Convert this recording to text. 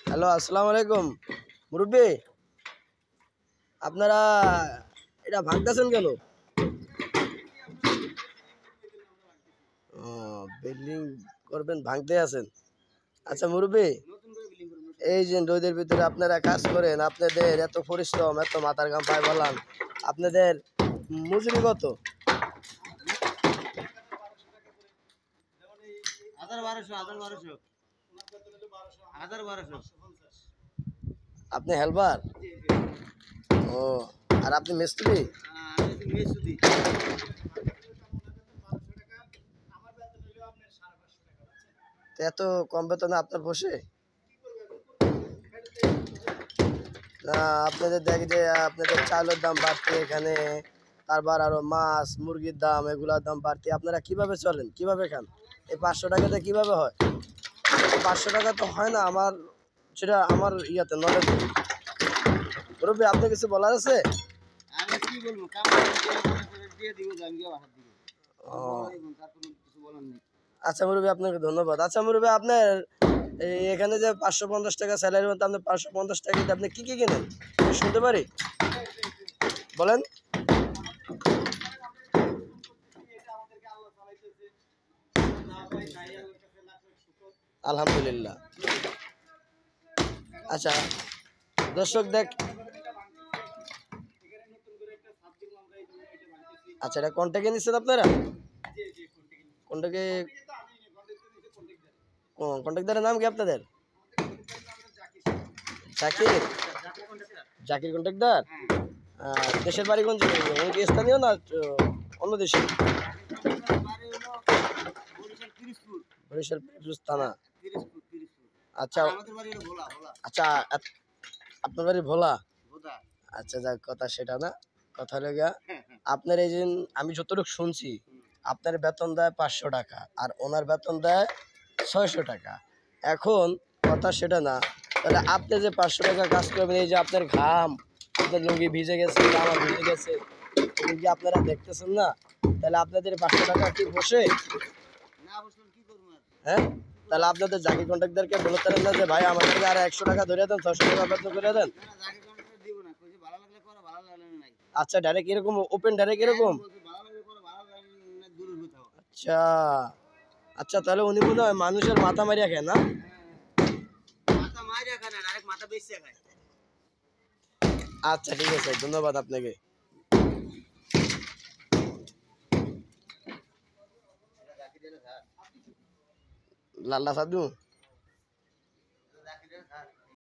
Hello, আসসালামু আলাইকুম মুরব্বী। আপনারা এটা ভাঙতেছেন কেন? ও, বিল্ডিং করবেন, ভাঙতে আছেন। আচ্ছা মুরব্বী, এই যে রোদের ভিতরে আপনারা কাজ করেন, আপনাদের এত পরিশ্রম, এত মাথার ঘাম পায় বললাম, আপনাদের মজুরি কত? আপনি হেল্পার? ও, আর আপনি মিস্ত্রি? তো এত কম বেতনে আপনার বসে না? আপনাদের দেখি যে আপনাদের চালের দাম বাড়তি এখানে, তারপর আরো মাছ মুরগির দাম, এগুলার দাম বাড়তি। আপনারা কিভাবে চলেন, কিভাবে খান? এই 500 টাকাতে কিভাবে হয়? 500 টাকা তো হয় না আমার, সেটা আমার ইয়াতে নলেজ। মুরব্বী, আপনি কিছু বলার আছে? ও, আচ্ছা মুরব্বী, আপনাকে ধন্যবাদ। আচ্ছা মুরব্বী, আপনার এখানে যে 550 টাকা স্যালারি মতো, আপনি 550 টাকা দিয়ে আপনি কি কি কেনেন শুনতে পারি? বলেন। আলহামদুলিল্লাহ। আচ্ছা দর্শক দেখ, আচ্ছা এটা কন্ট্যাক্টে নিচ্ছেন আপনারা? কন্ট্যাক্টে কন্ট্যাক্টদারের নাম কি আপনাদের? জাকির? জাকির কন্ট্রাক্টর? দেশের বাড়ি কোন জায়গায়? উনি কি স্থানীয় না অন্য দেশে? বরিশাল পিরোজপুর থানা। আচ্ছা আচ্ছা, আপনার বাড়ি ভোলা? আচ্ছা যাক, কথা সেটা না, কথা হলো গিয়া আপনার এই যে, আমি যতটুকু শুনছি আপনার বেতন দেয় 500 টাকা আর ওনার বেতন দেয় 600 টাকা। এখন কথা সেটা না, তাহলে আপনি যে 500 টাকা কাজ করবেন, এই যে আপনার ঘাম, আপনার লুঙ্গি ভিজে গেছে, জামা ভিজে গেছে, এগুলো কি আপনারা দেখতেছেন না? তাহলে আপনাদের 500 টাকা কি বসে? হ্যাঁ, তাহলে আপনাদের জাকির কন্ট্রাক্টরকে বলতে পারেন না যে ভাই আমাদেরকে আর 100 টাকা ধরে দেন, 600 টাকা বেতন করে দেন। আচ্ছা ডাইরেক্ট এরকম, ওপেন ডাইরেক্ট এরকম? আচ্ছা আচ্ছা, তাহলে উনি মনে হয় মানুষের মাথা মারিয়া খায় না? আচ্ছা ঠিক আছে, ধন্যবাদ আপনাকে। লাল্লা সাধু।